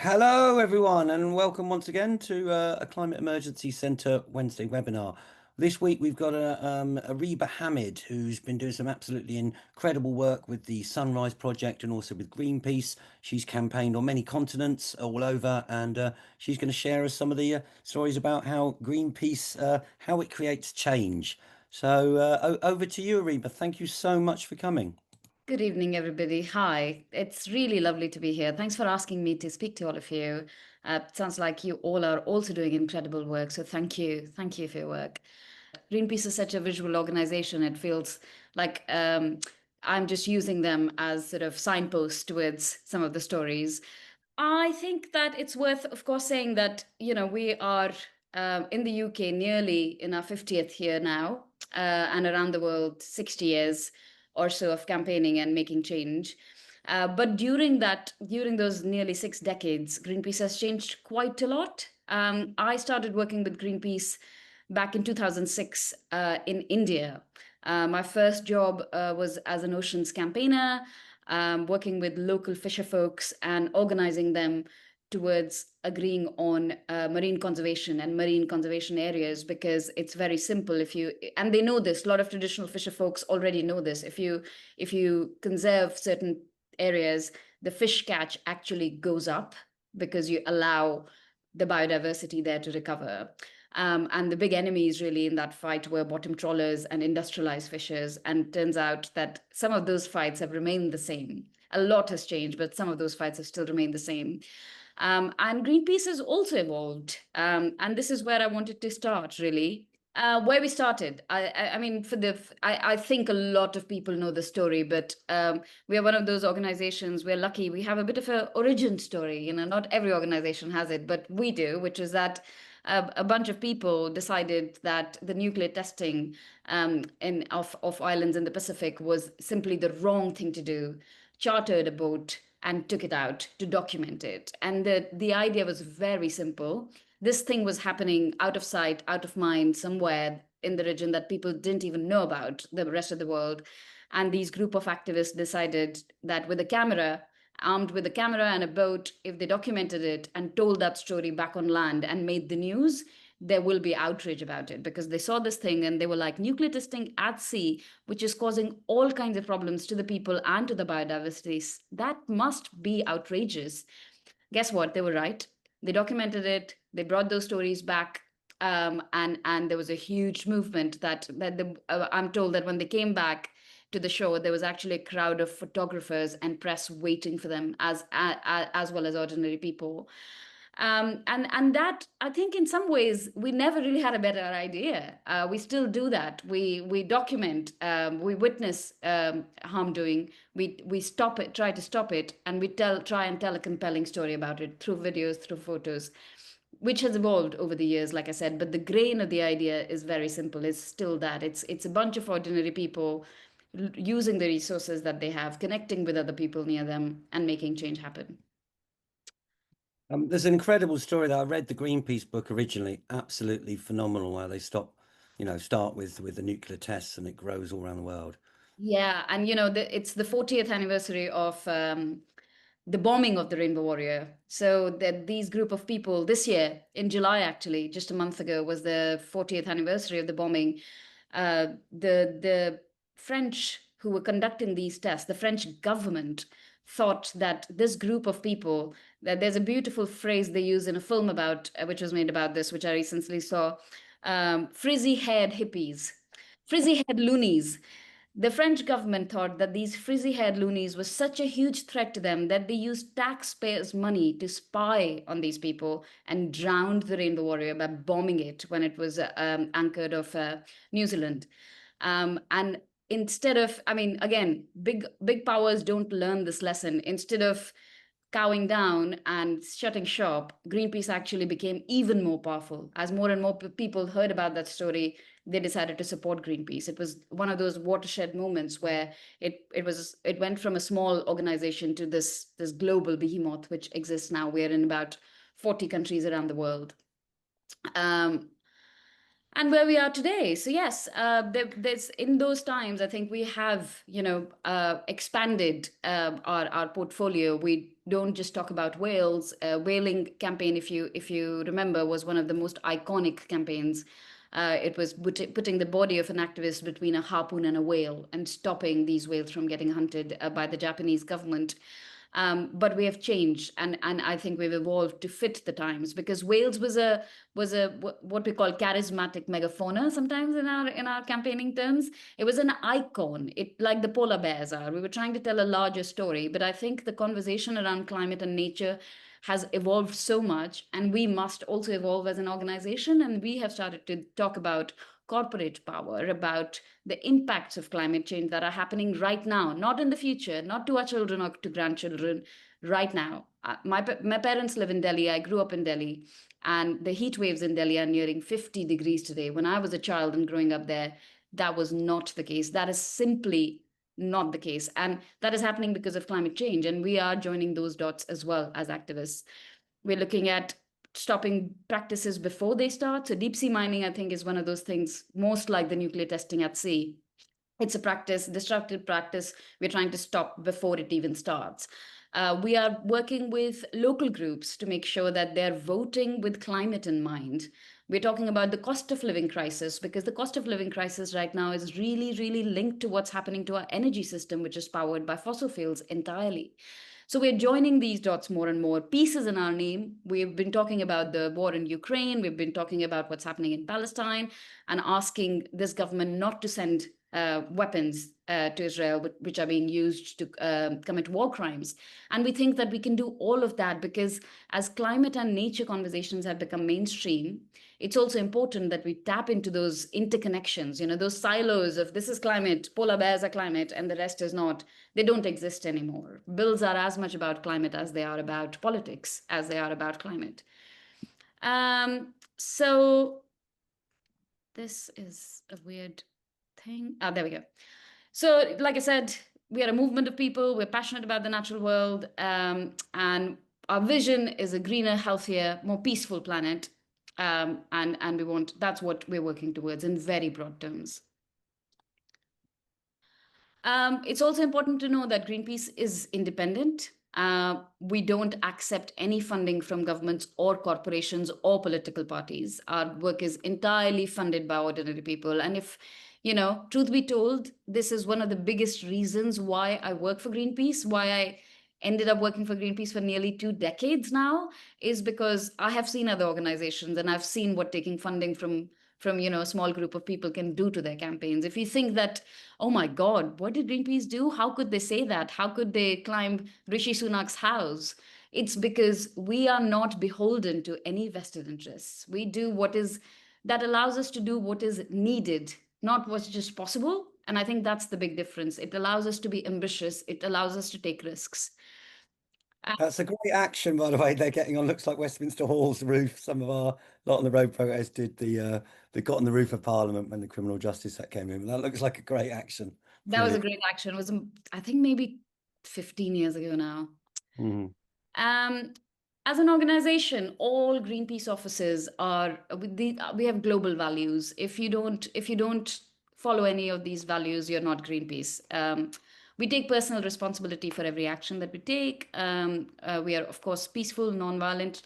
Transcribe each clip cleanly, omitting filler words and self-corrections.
Hello, everyone, and welcome once again to a Climate Emergency Centre Wednesday webinar. This week we've got Areeba Hamid, who's been doing some absolutely incredible work with the Sunrise Project and also with Greenpeace. She's campaigned on many continents all over, and she's going to share us some of the stories about how Greenpeace, how it creates change. So over to you, Areeba. Thank you so much for coming. Good evening, everybody. Hi. It's really lovely to be here. Thanks for asking me to speak to all of you. Sounds like you all are also doing incredible work. So thank you. Thank you for your work. Greenpeace is such a visual organization. It feels like I'm just using them as sort of signposts towards some of the stories. I think that it's worth, of course, saying that, we are in the UK nearly in our 50th year now, and around the world, 60 years or so of campaigning and making change. But during those nearly 6 decades, Greenpeace has changed quite a lot. I started working with Greenpeace back in 2006 in India. My first job was as an oceans campaigner, working with local fisher folks and organizing them towards agreeing on marine conservation and marine conservation areas, because it's very simple. If you, and they know this, a lot of traditional fisher folks already know this, if you conserve certain areas, the fish catch actually goes up because you allow the biodiversity there to recover. And the big enemies really in that fight were bottom trawlers and industrialized fishers. And turns out that some of those fights have remained the same. A lot has changed, but some of those fights have still remained the same. And Greenpeace has also evolved. And this is where I wanted to start, really. Where we started, I mean, I think a lot of people know the story, but we are one of those organizations. We're lucky. We have a bit of an origin story. Not every organization has it, but we do, which is that a bunch of people decided that the nuclear testing of islands in the Pacific was simply the wrong thing to do, chartered a boat and took it out to document it. And the idea was very simple. This thing was happening out of sight, out of mind, somewhere in the region that people didn't even know about, the rest of the world. And these group of activists decided that with a camera, armed with a camera and a boat, if they documented it and told that story back on land and made the news, there will be outrage about it, because they saw this thing and they were like, nuclear testing at sea, which is causing all kinds of problems to the people and to the biodiversity. That must be outrageous. Guess what? They were right. They documented it. They brought those stories back. And there was a huge movement I'm told that when they came back to the show, there was actually a crowd of photographers and press waiting for them, as well as ordinary people. And that, I think, in some ways, we never really had a better idea. We still do that. We document, we witness harm doing. We stop it, try to stop it, and we try and tell a compelling story about it through videos, through photos, which has evolved over the years, like I said. But the grain of the idea is very simple. It's still that it's a bunch of ordinary people using the resources that they have, connecting with other people near them, and making change happen. There's an incredible story that I read the Greenpeace book originally. Absolutely phenomenal. Where they start with the nuclear tests and it grows all around the world. Yeah, and it's the 40th anniversary of the bombing of the Rainbow Warrior. So that these group of people this year in July, actually, just a month ago, was the 40th anniversary of the bombing. The French who were conducting these tests, the French government thought that this group of people, that there's a beautiful phrase they use in a film about, which was made about this, which I recently saw, frizzy-haired hippies, frizzy-haired loonies. The French government thought that these frizzy-haired loonies was such a huge threat to them that they used taxpayers' money to spy on these people and drowned the Rainbow Warrior by bombing it when it was anchored off New Zealand. And instead of, I mean, again, big powers don't learn this lesson. Instead of cowing down and shutting shop, Greenpeace actually became even more powerful. As more and more people heard about that story, they decided to support Greenpeace. It was one of those watershed moments where it went from a small organization to this global behemoth, which exists now. We're in about 40 countries around the world. And where we are today. So yes, there's in those times, I think we have expanded our portfolio. don't just talk about whales. Whaling campaign, if you remember, was one of the most iconic campaigns. It was putting the body of an activist between a harpoon and a whale and stopping these whales from getting hunted by the Japanese government. But we have changed, and I think we've evolved to fit the times, because Wales was a what we call charismatic megafauna sometimes in our campaigning terms. It was an icon, it like the polar bears are. We were trying to tell a larger story, but I think the conversation around climate and nature has evolved so much, and we must also evolve as an organization. And we have started to talk about corporate power, about the impacts of climate change that are happening right now, not in the future, not to our children or to grandchildren, right now. My parents live in Delhi. I grew up in Delhi, and the heat waves in Delhi are nearing 50 degrees today. When I was a child and growing up there, that was not the case. That is simply not the case. And that is happening because of climate change. And we are joining those dots as well as activists. We're looking at stopping practices before they start. So deep sea mining, I think, is one of those things, most like the nuclear testing at sea. It's a practice, destructive practice. We're trying to stop before it even starts. We are working with local groups to make sure that they're voting with climate in mind. We're talking about the cost of living crisis, because the cost of living crisis right now is really, really linked to what's happening to our energy system, which is powered by fossil fuels entirely. So we're joining these dots more and more. Peace is in our name. We've been talking about the war in Ukraine. We've been talking about what's happening in Palestine, and asking this government not to send weapons to Israel, which are being used to commit war crimes. And we think that we can do all of that because as climate and nature conversations have become mainstream, it's also important that we tap into those interconnections, those silos of this is climate, polar bears are climate, and the rest is not. They don't exist anymore. Bills are as much about climate as they are about politics, as they are about climate. So this is a weird thing. There we go. So, like I said, we are a movement of people. We're passionate about the natural world, and our vision is a greener, healthier, more peaceful planet. And we want, that's what we're working towards in very broad terms. It's also important to know that Greenpeace is independent. We don't accept any funding from governments or corporations or political parties. Our work is entirely funded by ordinary people. And if, truth be told, this is one of the biggest reasons why I work for Greenpeace, why I ended up working for Greenpeace for nearly 2 decades now, is because I have seen other organizations and I've seen what taking funding from a small group of people can do to their campaigns. If you think that, oh my God, what did Greenpeace do? How could they say that? How could they climb Rishi Sunak's house? It's because we are not beholden to any vested interests. We do that allows us to do what is needed, not what's just possible. And I think that's the big difference. It allows us to be ambitious. It allows us to take risks. That's a great action, by the way. They're getting on. Looks like Westminster Hall's roof. Some of our lot on the road protest did they got on the roof of Parliament when the Criminal Justice Act came in. That looks like a great action. That was a great action. It was, I think, maybe 15 years ago now. Mm-hmm. As an organization, all Greenpeace offices we have global values. If you don't follow any of these values, you're not Greenpeace. We take personal responsibility for every action that we take. We are, of course, peaceful, non-violent.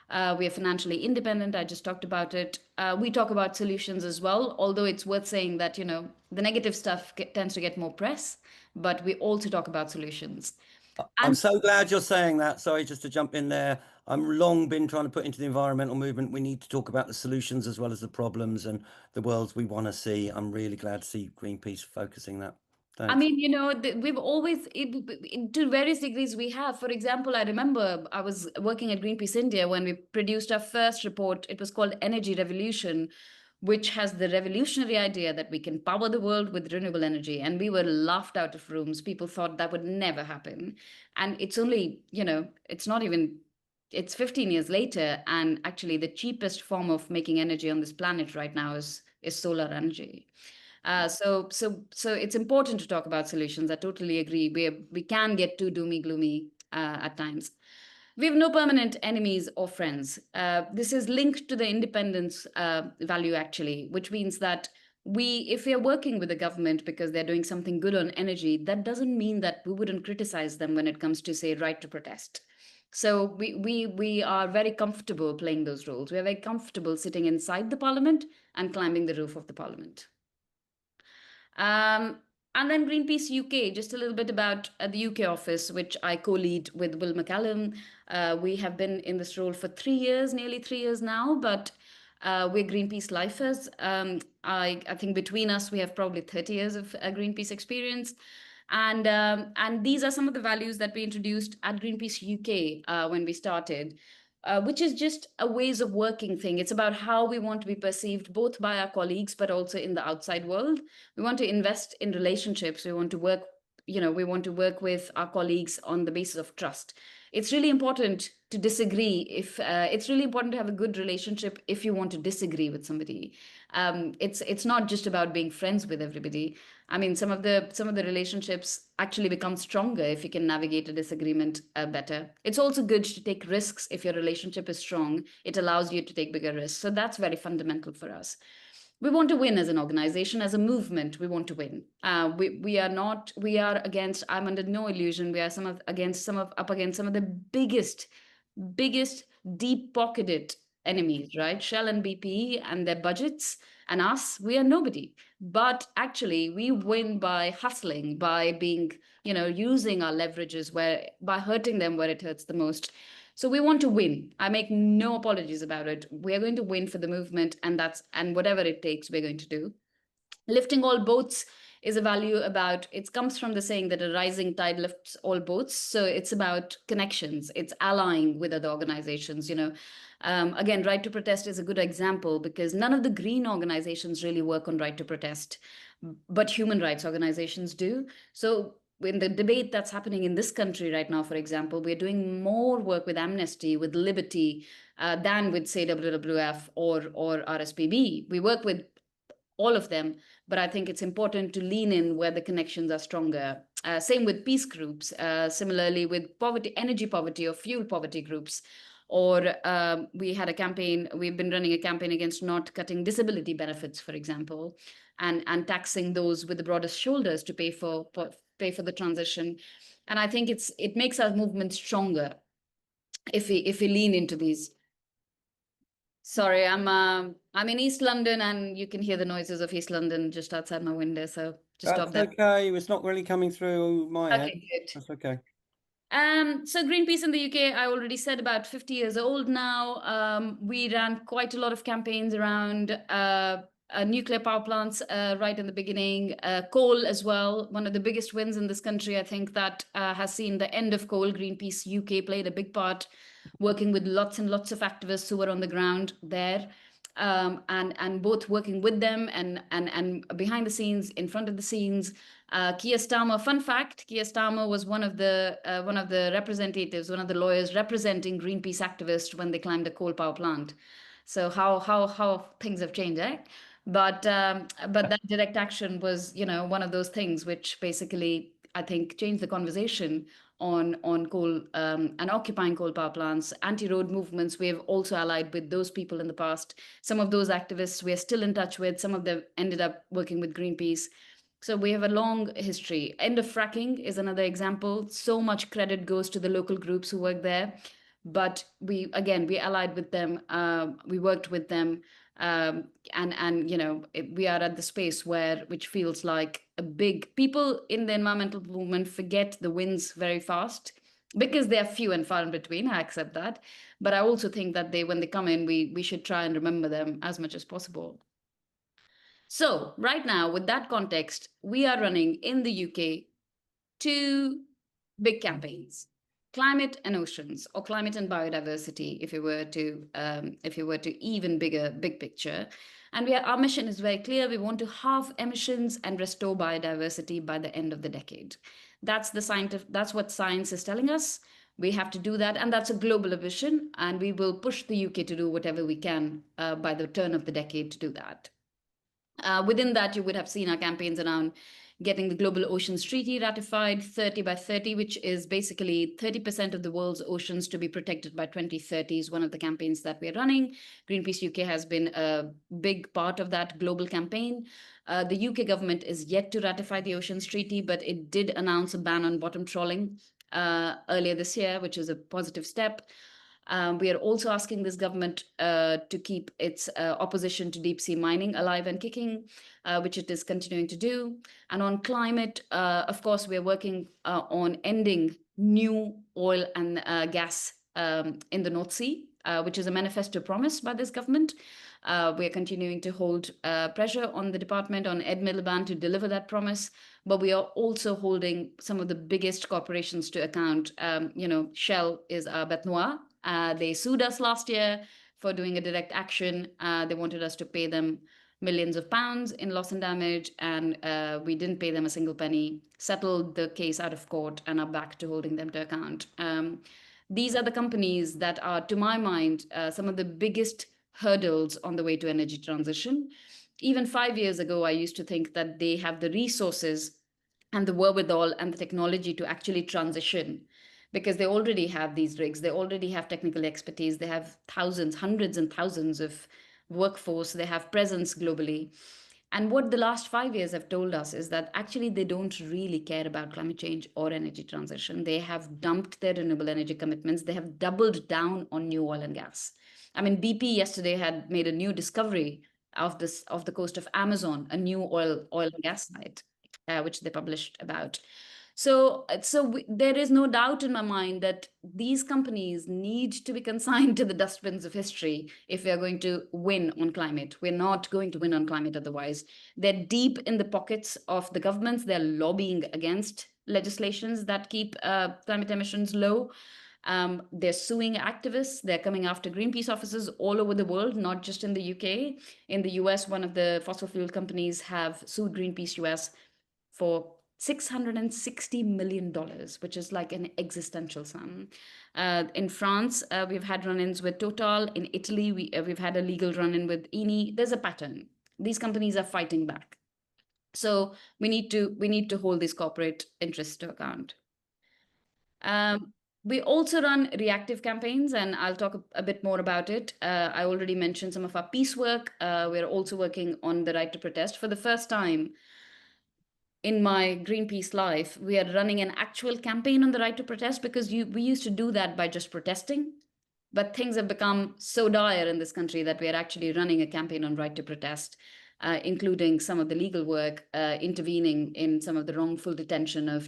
We are financially independent. I just talked about it. We talk about solutions as well, although it's worth saying that, the negative stuff tends to get more press, but we also talk about solutions. I'm And so glad you're saying that. Sorry, just to jump in there. I'm long been trying to put into the environmental movement. We need to talk about the solutions as well as the problems and the worlds we want to see. I'm really glad to see Greenpeace focusing that. I Thanks. mean, we've always, to various degrees, we have. For example, I remember I was working at Greenpeace India when we produced our first report. It was called Energy Revolution, which has the revolutionary idea that we can power the world with renewable energy. And we were laughed out of rooms. People thought that would never happen. And it's only, it's not even, it's 15 years later. And actually, the cheapest form of making energy on this planet right now is solar energy. So it's important to talk about solutions. I totally agree. We can get too doomy gloomy at times. We have no permanent enemies or friends. This is linked to the independence value, actually, which means that if we are working with the government because they're doing something good on energy, that doesn't mean that we wouldn't criticize them when it comes to, say, right to protest. So we are very comfortable playing those roles. We are very comfortable sitting inside the parliament and climbing the roof of the parliament. Um, and then Greenpeace UK, just a little bit about the UK office, which I co-lead with Will McCallum. We have been in this role for 3 years, nearly 3 years now, but we're Greenpeace lifers. I think between us, we have probably 30 years of Greenpeace experience. And these are some of the values that we introduced at Greenpeace UK when we started. Which is just a ways of working thing. It's about how we want to be perceived both by our colleagues, but also in the outside world. We want to invest in relationships. We want to work, we want to work with our colleagues on the basis of trust. It's really important to disagree. If it's really important to have a good relationship if you want to disagree with somebody. It's not just about being friends with everybody. I mean, some of the relationships actually become stronger if you can navigate a disagreement better. It's also good to take risks if your relationship is strong. It allows you to take bigger risks. So that's very fundamental for us. We want to win as an organization, as a movement. We want to win. We are not. We are against. I'm under no illusion. We are up against some of the biggest deep pocketed enemies, right? Shell and BP and their budgets, and us, we are nobody. But actually, we win by hustling, by being, using our leverages by hurting them where it hurts the most. So we want to win. I make no apologies about it. We are going to win for the movement, and whatever it takes, we're going to do. Lifting all boats is a value about, it comes from the saying that a rising tide lifts all boats. So it's about connections. It's allying with other organizations, Again, right to protest is a good example because none of the green organizations really work on right to protest, but human rights organizations do. So in the debate that's happening in this country right now, for example, we're doing more work with Amnesty, with Liberty, than with, say, WWF or RSPB. We work with all of them, but I think it's important to lean in where the connections are stronger. Same with peace groups, similarly with poverty, energy poverty or fuel poverty groups. Or we've been running a campaign against not cutting disability benefits, for example, and taxing those with the broadest shoulders to pay for the transition. And I think it makes our movement stronger if we lean into these. Sorry, I'm in East London, and you can hear the noises of East London just outside my window. So just stop That's that. okay. It's not really coming through my head. Okay, good. That's okay. So Greenpeace in the UK, I already said, about 50 years old now. We ran quite a lot of campaigns around nuclear power plants right in the beginning, coal as well. One of the biggest wins in this country, I think, that has seen the end of coal. Greenpeace UK played a big part, working with lots and lots of activists who were on the ground there. And both working with them and behind the scenes, in front of the scenes. Keir Starmer, fun fact, Keir Starmer was one of the representatives, one of the lawyers representing Greenpeace activists when they climbed a coal power plant. So how things have changed, eh? But that direct action was, one of those things which basically, I think, changed the conversation on coal and occupying coal power plants, anti-road movements. We have also allied with those people in the past. Some of those activists we are still in touch with. Some of them ended up working with Greenpeace. So we have a long history. End of fracking is another example. So much credit goes to the local groups who work there. But we allied with them. We worked with them. We are at the space which feels like a big, people in the environmental movement forget the wins very fast because they are few and far in between. I accept that, but I also think that when they come in, we should try and remember them as much as possible. So right now, with that context, we are running in the UK 2 big campaigns: climate and oceans, or climate and biodiversity, if you were to even big picture. And our mission is very clear. We want to halve emissions and restore biodiversity by the end of the decade. That's what science is telling us. We have to do that, and that's a global vision. And we will push the UK to do whatever we can by the turn of the decade to do that. Within that, you would have seen our campaigns around getting the Global Oceans Treaty ratified, 30 by 30, which is basically 30% of the world's oceans to be protected by 2030 is one of the campaigns that we're running. Greenpeace UK has been a big part of that global campaign. The UK government is yet to ratify the Oceans Treaty, but it did announce a ban on bottom trawling earlier this year, which is a positive step. We are also asking this government to keep its opposition to deep sea mining alive and kicking, which it is continuing to do. And on climate, of course, we are working on ending new oil and gas in the North Sea, which is a manifesto promise by this government. We are continuing to hold pressure on the department, on Ed Miliband, to deliver that promise. But we are also holding some of the biggest corporations to account. Shell is our bête noire. They sued us last year for doing a direct action. They wanted us to pay them millions of pounds in loss and damage, and we didn't pay them a single penny, settled the case out of court, and are back to holding them to account. These are the companies that are, to my mind, some of the biggest hurdles on the way to energy transition. Even 5 years ago, I used to think that they have the resources and the wherewithal and the technology to actually transition, because they already have these rigs, they already have technical expertise, they have thousands, hundreds and thousands of workforce, they have presence globally. And what the last 5 years have told us is that actually they don't really care about climate change or energy transition. They have dumped their renewable energy commitments. They have doubled down on new oil and gas. I mean, BP yesterday had made a new discovery of the coast of Amazon, a new oil and gas site, which they published about. So there is no doubt in my mind that these companies need to be consigned to the dustbins of history if we are going to win on climate. We're not going to win on climate otherwise. They're deep in the pockets of the governments. They're lobbying against legislations that keep climate emissions low. They're suing activists. They're coming after Greenpeace offices all over the world, not just in the UK. In the US, one of the fossil fuel companies have sued Greenpeace US for $660 million, which is like an existential sum. In France, we've had run-ins with Total. In Italy, we've had a legal run-in with Eni. There's a pattern. These companies are fighting back. So we need to hold these corporate interests to account. We also run reactive campaigns, and I'll talk a bit more about it. I already mentioned some of our peace work. We're also working on the right to protest. For the first time in my Greenpeace life, we are running an actual campaign on the right to protest, because we used to do that by just protesting. But things have become so dire in this country that we are actually running a campaign on right to protest, including some of the legal work, intervening in some of the wrongful detention of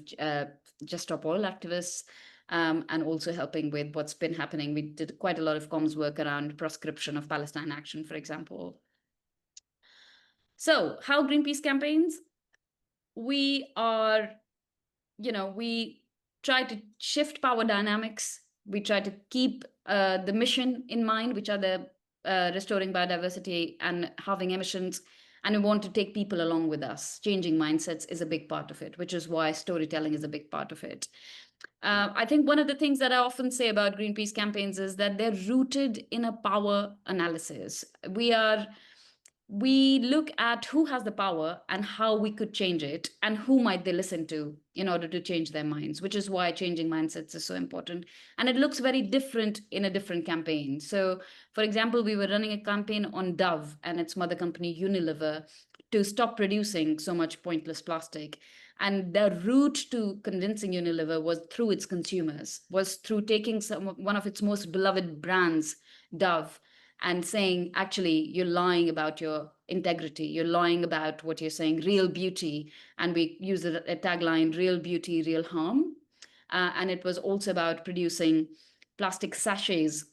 Just Stop Oil activists, and also helping with what's been happening. We did quite a lot of comms work around proscription of Palestine action, for example. So how Greenpeace campaigns? We are, we try to shift power dynamics. We try to keep the mission in mind, which are the restoring biodiversity and halving emissions. And we want to take people along with us. Changing mindsets is a big part of it, which is why storytelling is a big part of it. I think one of the things that I often say about Greenpeace campaigns is that they're rooted in a power analysis. We look at who has the power and how we could change it, and who might they listen to in order to change their minds, which is why changing mindsets is so important. And it looks very different in a different campaign. So, for example, we were running a campaign on Dove and its mother company Unilever to stop producing so much pointless plastic. And the route to convincing Unilever was through its consumers, was through taking one of its most beloved brands, Dove, and saying, actually, you're lying about your integrity. You're lying about what you're saying, real beauty. And we use a tagline, real beauty, real harm. And it was also about producing plastic sachets,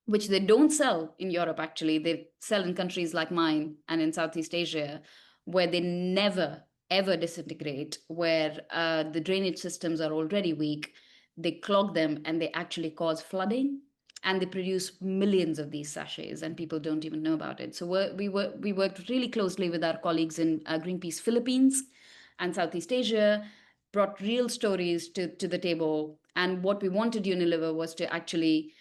which they don't sell in Europe, actually. They sell in countries like mine and in Southeast Asia, where they never, ever disintegrate, where the drainage systems are already weak. They clog them and they actually cause flooding. And they produce millions of these sachets, and people don't even know about it. So we worked really closely with our colleagues in Greenpeace Philippines and Southeast Asia, brought real stories to the table. And what we wanted Unilever was to actually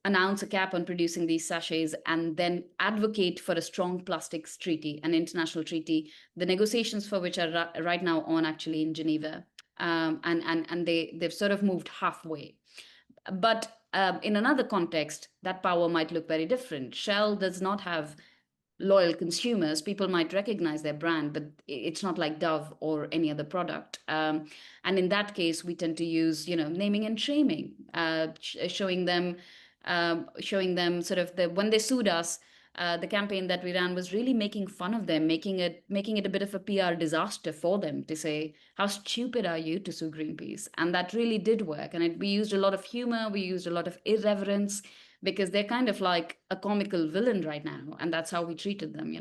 announce a cap on producing these sachets and then advocate for a strong plastics treaty, an international treaty, the negotiations for which are right now on actually in Geneva. And they've sort of moved halfway. But in another context, that power might look very different. Shell does not have loyal consumers. People might recognize their brand, but it's not like Dove or any other product. And in that case, we tend to use, naming and shaming, showing them sort of when they sued us. The campaign that we ran was really making fun of them, making it a bit of a PR disaster for them, to say, how stupid are you to sue Greenpeace? And that really did work. And we used a lot of humor, we used a lot of irreverence, because they're kind of like a comical villain right now, and that's how we treated them,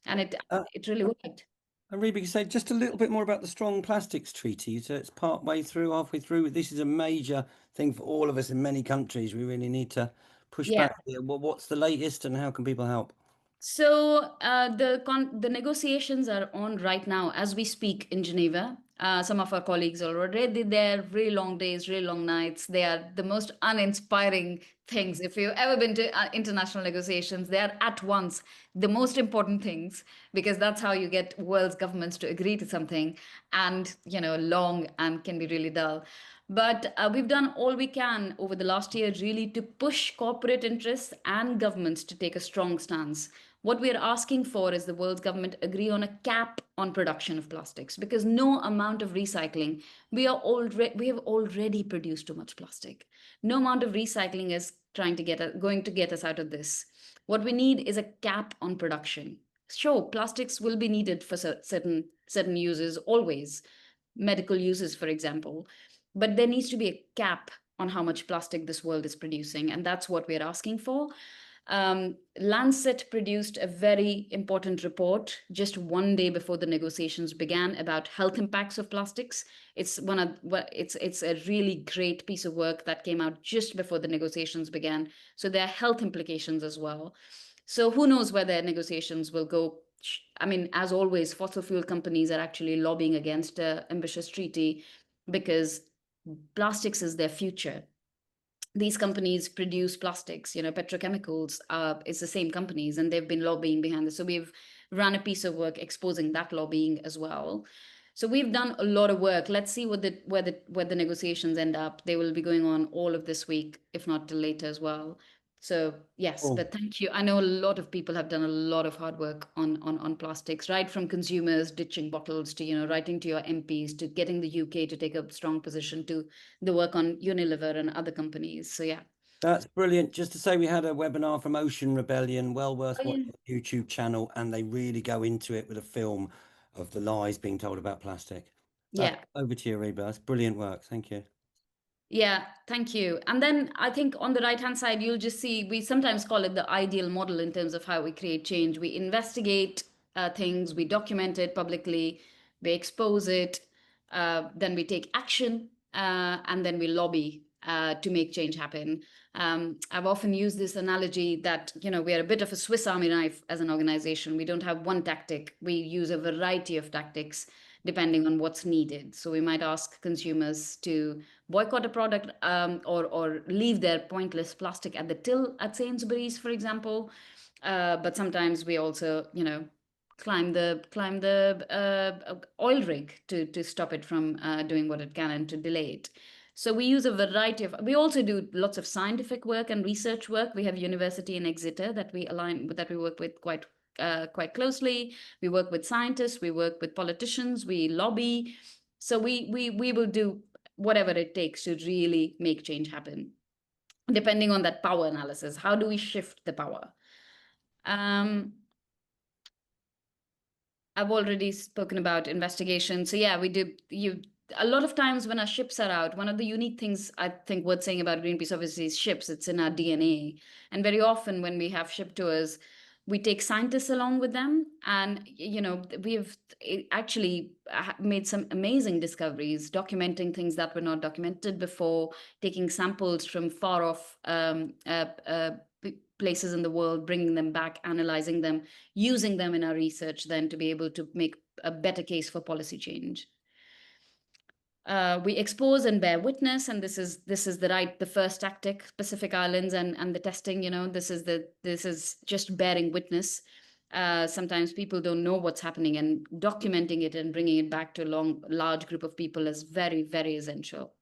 and it Uh, it really worked. Areeba, you say just a little bit more about the Strong Plastics Treaty. So it's part way through, halfway through. This is a major thing for all of us in many countries. We really need to push Yeah. back here. Well, what's the latest and how can people help? So the negotiations are on right now as we speak in Geneva. Some of our colleagues are already there. Really long days, really long nights. They are the most uninspiring things. If you've ever been to international negotiations, they are at once the most important things, because that's how you get world's governments to agree to something. And long and can be really dull. But we've done all we can over the last year really to push corporate interests and governments to take a strong stance. What we are asking for is the world's government agree on a cap on production of plastics, because no amount of recycling, we have already produced too much plastic. No amount of recycling is going to get us out of this. What we need is a cap on production. Sure, plastics will be needed for certain uses always, medical uses, for example, but there needs to be a cap on how much plastic this world is producing, and that's what we're asking for. Lancet produced a very important report just one day before the negotiations began about health impacts of plastics. It's a really great piece of work that came out just before the negotiations began. So there are health implications as well. So who knows where their negotiations will go. I mean, as always, fossil fuel companies are actually lobbying against an ambitious treaty because plastics is their future. These companies produce plastics, petrochemicals, it's the same companies, and they've been lobbying behind this. So we've run a piece of work exposing that lobbying as well. So we've done a lot of work. Let's see where the negotiations end up. They will be going on all of this week, if not till later as well. So yes, Oh, but thank you. I know a lot of people have done a lot of hard work on plastics, right from consumers ditching bottles to writing to your MPs, to getting the UK to take a strong position, to the work on Unilever and other companies. So yeah. that's brilliant. Just to say, we had a webinar from Ocean Rebellion, well Oh, worth yeah. watching the YouTube channel, and they really go into it with a film of the lies being told about plastic. Yeah. Over to you, Reba. That's brilliant work. Thank you. Yeah, thank you. And then I think on the right hand side, you'll just see we sometimes call it the ideal model in terms of how we create change. We investigate things, we document it publicly, we expose it, then we take action, and then we lobby to make change happen. I've often used this analogy that, we are a bit of a Swiss Army knife as an organization. We don't have one tactic, we use a variety of tactics depending on what's needed. So we might ask consumers to boycott a product, or leave their pointless plastic at the till at Sainsbury's, for example. But sometimes we also, climb the oil rig to stop it from doing what it can and to delay it. So we use a variety of. We also do lots of scientific work and research work. We have university in Exeter that we work with quite closely. We work with scientists. We work with politicians. We lobby. So we will do whatever it takes to really make change happen, depending on that power analysis. How do we shift the power? Um, I've already spoken about investigation. So yeah, we do you a lot of times when our ships are out, one of the unique things I think worth saying about Greenpeace obviously is ships. It's in our DNA. And very often when we have ship tours, we take scientists along with them. And we've actually made some amazing discoveries, documenting things that were not documented before, taking samples from far off places in the world, bringing them back, analyzing them, using them in our research then to be able to make a better case for policy change. We expose and bear witness, and this is the first tactic, Pacific Islands and the testing. This is just bearing witness. Sometimes people don't know what's happening, and documenting it and bringing it back to a large group of people is very, very essential.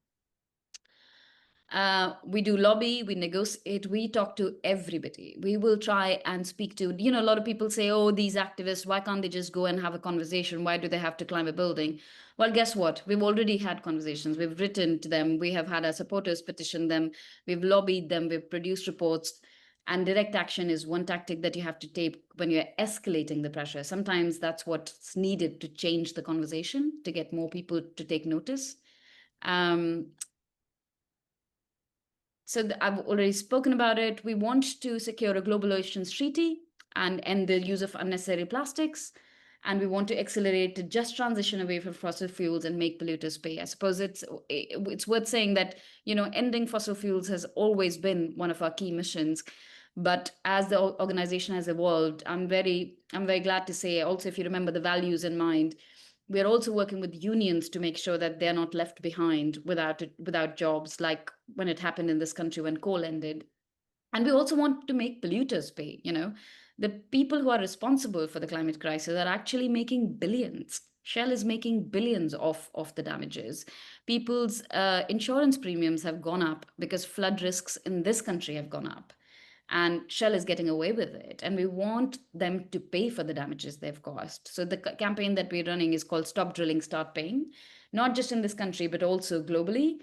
We do lobby, we negotiate, we talk to everybody. We will try and speak to, a lot of people say, oh, these activists, why can't they just go and have a conversation? Why do they have to climb a building? Well, guess what? We've already had conversations. We've written to them. We have had our supporters petition them. We've lobbied them. We've produced reports. And direct action is one tactic that you have to take when you're escalating the pressure. Sometimes that's what's needed to change the conversation, to get more people to take notice. So I've already spoken about it. We want to secure a global oceans treaty and end the use of unnecessary plastics. And we want to accelerate the just transition away from fossil fuels and make polluters pay. I suppose it's worth saying that, ending fossil fuels has always been one of our key missions. But as the organization has evolved, I'm very glad to say also, if you remember the values in mind, we are also working with unions to make sure that they're not left behind without jobs, like when it happened in this country when coal ended. And we also want to make polluters pay. The people who are responsible for the climate crisis are actually making billions. Shell is making billions of the damages. People's insurance premiums have gone up because flood risks in this country have gone up, and Shell is getting away with it. And we want them to pay for the damages they've caused. So the campaign that we're running is called Stop Drilling, Start Paying, not just in this country, but also globally.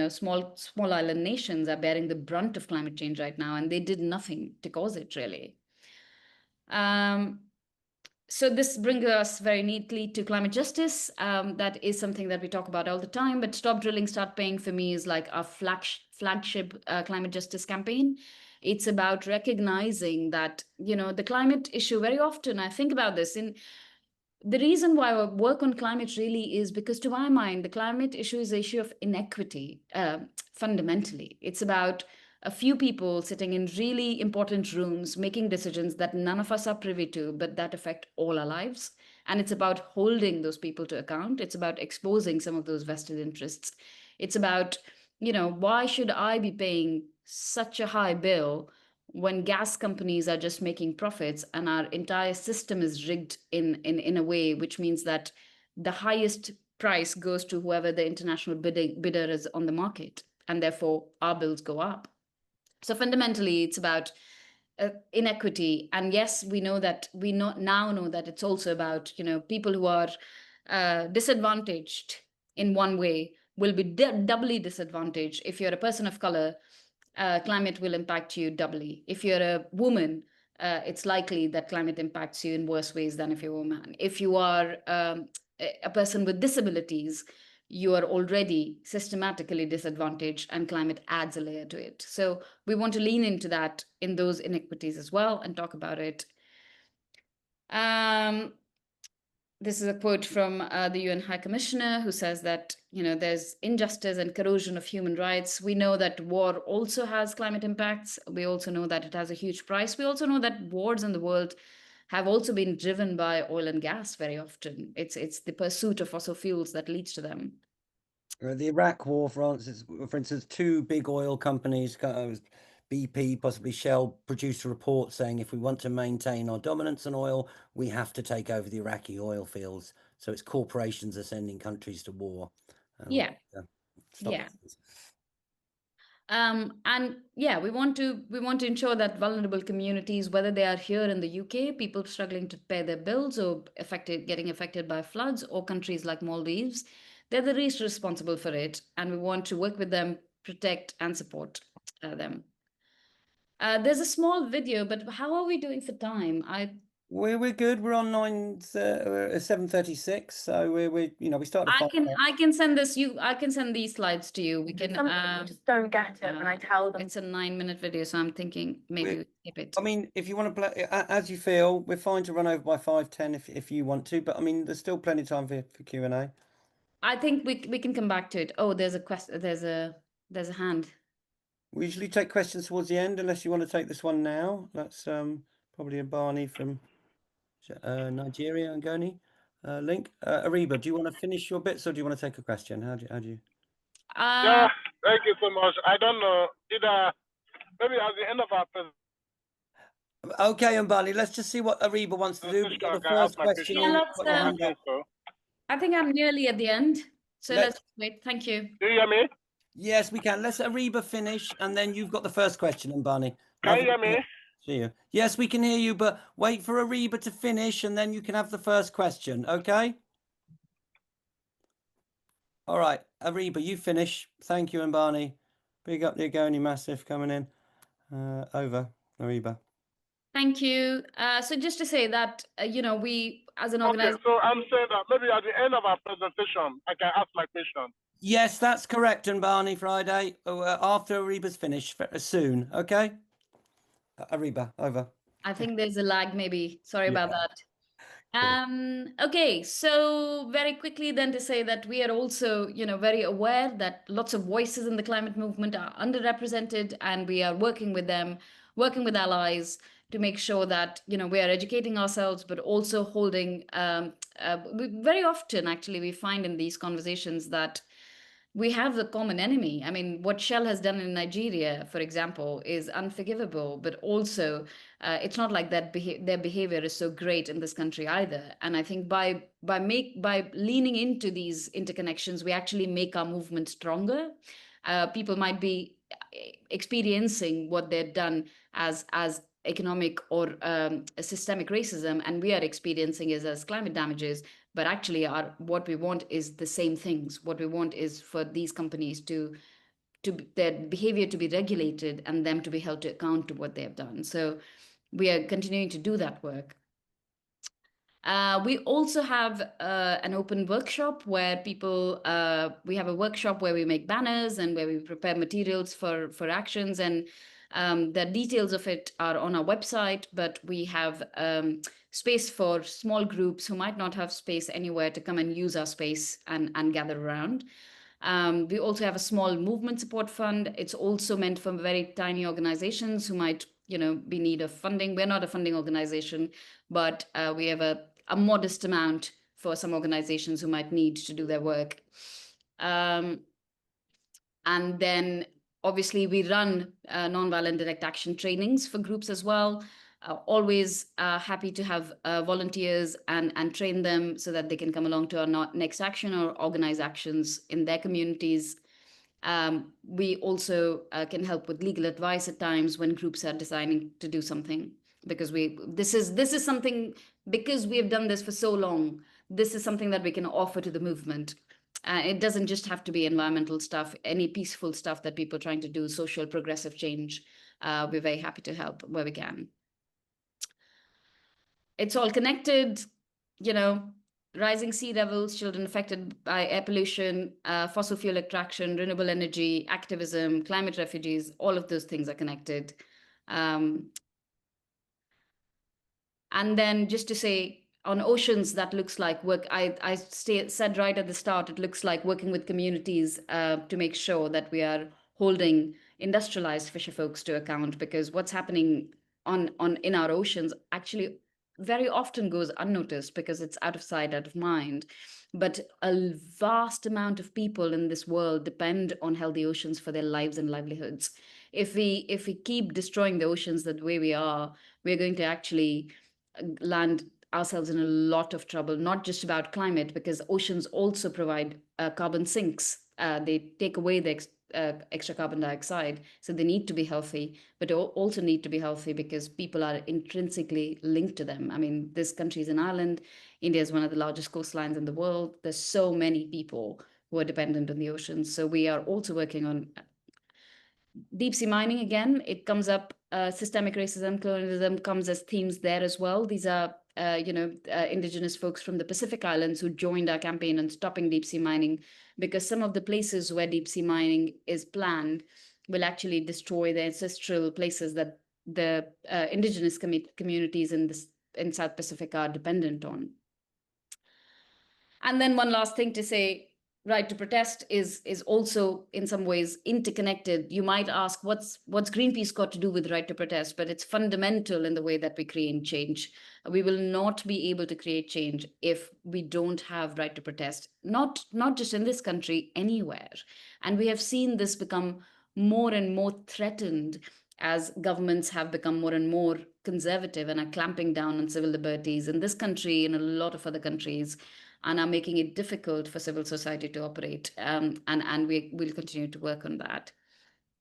Small island nations are bearing the brunt of climate change right now, and they did nothing to cause it, really. So this brings us very neatly to climate justice. That is something that we talk about all the time, but Stop Drilling, Start Paying for me is like our flagship climate justice campaign. It's about recognizing that, the climate issue, very often I think about this, in the reason why I work on climate really is because, to my mind, the climate issue is an issue of inequity. Fundamentally, it's about a few people sitting in really important rooms making decisions that none of us are privy to, but that affect all our lives. And it's about holding those people to account. It's about exposing some of those vested interests. It's about, why should I be paying such a high bill when gas companies are just making profits, and our entire system is rigged in a way which means that the highest price goes to whoever the international bidder is on the market, and therefore our bills go up. So fundamentally, it's about inequity. And yes, we now know that it's also about, people who are disadvantaged in one way will be doubly disadvantaged. If you're a person of color, climate will impact you doubly. If you're a woman, it's likely that climate impacts you in worse ways than if you're a woman. If you are a person with disabilities, you are already systematically disadvantaged, and climate adds a layer to it. So we want to lean into that in those inequities as well and talk about it. This is a quote from the UN High Commissioner, who says that, there's injustice and corrosion of human rights. We know that war also has climate impacts. We also know that it has a huge price. We also know that wars in the world have also been driven by oil and gas very often. It's the pursuit of fossil fuels that leads to them. The Iraq War, for instance, two big oil companies, BP, possibly Shell, produced a report saying if we want to maintain our dominance on oil, we have to take over the Iraqi oil fields. So it's corporations are sending countries to war. Yeah. Stop. Yeah. And yeah, we want to ensure that vulnerable communities, whether they are here in the UK, people struggling to pay their bills or getting affected by floods, or countries like Maldives, they're the least responsible for it, and we want to work with them, protect and support them. There's a small video, but how are we doing for time? We're good. We're on 7:36, so we start at 5. I can send I can send these slides to you. We can just don't get it when I tell them. It's a 9-minute video, so I'm thinking maybe we skip it. I mean, if you want to play as you feel, we're fine to run over by 5:10 if you want to, but I mean, there's still plenty of time for Q&A. I think we can come back to it. Oh, there's a question. There's a hand. We usually take questions towards the end, unless you want to take this one now. That's probably a Barney from Nigeria, Ngoni. link. Areeba, do you want to finish your bits or do you want to take a question? How do you? Yeah, thank you so much. I don't know, either maybe at the end of our presentation, Okay, Mbani, let's just see what Areeba wants to do. But you're I the can ask first my question. question. Yeah, You've got your I hand think up. so. I think I'm nearly at the end. So Let's- let's wait. Thank you. Do you hear me? Yes, we can. Let's Areeba finish, and then you've got the first question, Mbani. Can you hear me? See you. Yes, we can hear you, but wait for Areeba to finish, and then you can have the first question. Okay. All right, Areeba, you finish. Thank you, Mbani. Big up the Agoni Massive coming in. Over, Areeba. Thank you. So just to say that, we as an Okay, organization. so I'm saying that maybe at the end of our presentation, I can ask my question. Yes, that's correct, Mbani. Friday after Areeba's finished soon. Okay. Areeba, over. I think there's a lag, maybe. Sorry about that. Sure. Okay, so very quickly then to say that we are also, very aware that lots of voices in the climate movement are underrepresented, and we are working with them, working with allies to make sure that, we are educating ourselves, but also holding, very often actually we find in these conversations that we have the common enemy. I mean, what Shell has done in Nigeria, for example, is unforgivable, but also it's not like that their behavior is so great in this country either. And I think by leaning into these interconnections, we actually make our movement stronger. People might be experiencing what they've done as economic or systemic racism, and we are experiencing it as climate damages. But actually, what we want is the same things. What we want is for these companies to their behavior to be regulated and them to be held to account to what they have done. So we are continuing to do that work. We also have an open workshop where people, we have a workshop where we make banners and where we prepare materials for actions, and the details of it are on our website, but we have space for small groups who might not have space anywhere to come and use our space and gather around. We also have a small movement support fund. It's also meant for very tiny organizations who might, be in need of funding. We're not a funding organization, but we have a modest amount for some organizations who might need to do their work. And then obviously we run nonviolent direct action trainings for groups as well. Always happy to have volunteers and train them so that they can come along to our next action or organize actions in their communities. We also can help with legal advice at times when groups are deciding to do something, because this is something, because we have done this for so long, this is something that we can offer to the movement. It doesn't just have to be environmental stuff, any peaceful stuff that people are trying to do, social progressive change. We're very happy to help where we can. It's all connected, rising sea levels, children affected by air pollution, fossil fuel extraction, renewable energy, activism, climate refugees, all of those things are connected. And then just to say, on oceans, that looks like work. I said right at the start, it looks like working with communities to make sure that we are holding industrialized fisher folks to account, because what's happening in our oceans actually very often goes unnoticed because it's out of sight, out of mind. But a vast amount of people in this world depend on healthy oceans for their lives and livelihoods. If we keep destroying the oceans the way we are, we're going to actually land ourselves in a lot of trouble, not just about climate, because oceans also provide carbon sinks. They take away the extra carbon dioxide, so they need to be healthy, but also need to be healthy because people are intrinsically linked to them. I mean, this country is an island. India is one of the largest coastlines in the world. There's so many people who are dependent on the oceans. So we are also working on deep sea mining. Again, it comes up, systemic racism, colonialism comes as themes there as well. These are indigenous folks from the Pacific Islands who joined our campaign on stopping deep sea mining, because some of the places where deep sea mining is planned will actually destroy the ancestral places that the indigenous communities in South Pacific are dependent on. And then one last thing to say, right to protest is also in some ways interconnected. You might ask, what's Greenpeace got to do with right to protest? But it's fundamental in the way that we create change. We will not be able to create change if we don't have right to protest, not just in this country, anywhere. And we have seen this become more and more threatened as governments have become more and more conservative and are clamping down on civil liberties in this country and a lot of other countries, and are making it difficult for civil society to operate. And we will continue to work on that.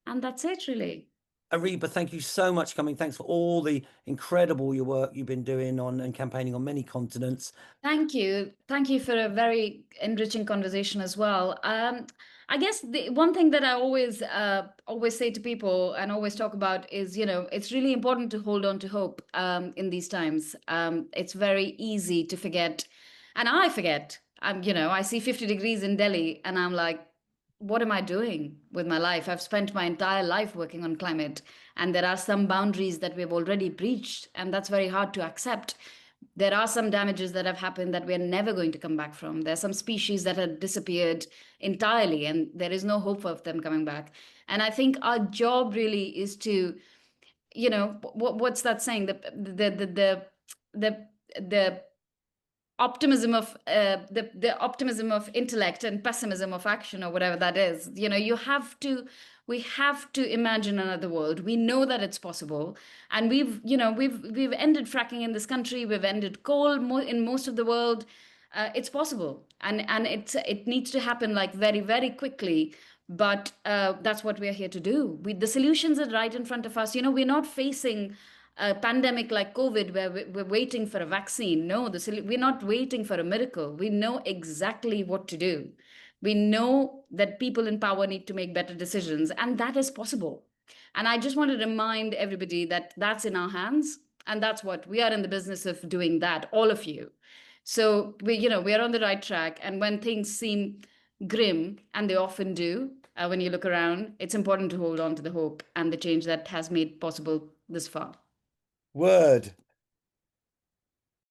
And that's it, really. Areeba, thank you so much for coming. Thanks for all the incredible your work you've been doing on and campaigning on many continents. Thank you. Thank you for a very enriching conversation as well. I guess the one thing that I always say to people and always talk about is, it's really important to hold on to hope in these times. It's very easy to forget, and I forget. I see 50 degrees in Delhi, and I'm like, what am I doing with my life? I've spent my entire life working on climate, and there are some boundaries that we've already breached, and that's very hard to accept. There are some damages that have happened that we're never going to come back from. There are some species that have disappeared entirely, and there is no hope of them coming back. And I think our job really is to, what's that saying? The optimism of the optimism of intellect and pessimism of action, or whatever that is. We have to imagine another world. We know that it's possible, and we've ended fracking in this country. We've ended coal in most of the world. It's possible, and it needs to happen like very, very quickly. But that's what we're here to do. The solutions are right in front of us. We're not facing a pandemic like COVID where we're waiting for a vaccine. No, we're not waiting for a miracle. We know exactly what to do. We know that people in power need to make better decisions, and that is possible. And I just want to remind everybody that that's in our hands, and that's what we are in the business of doing, that, all of you. So we are on the right track. And when things seem grim, and they often do, when you look around, it's important to hold on to the hope and the change that has made possible this far. Word.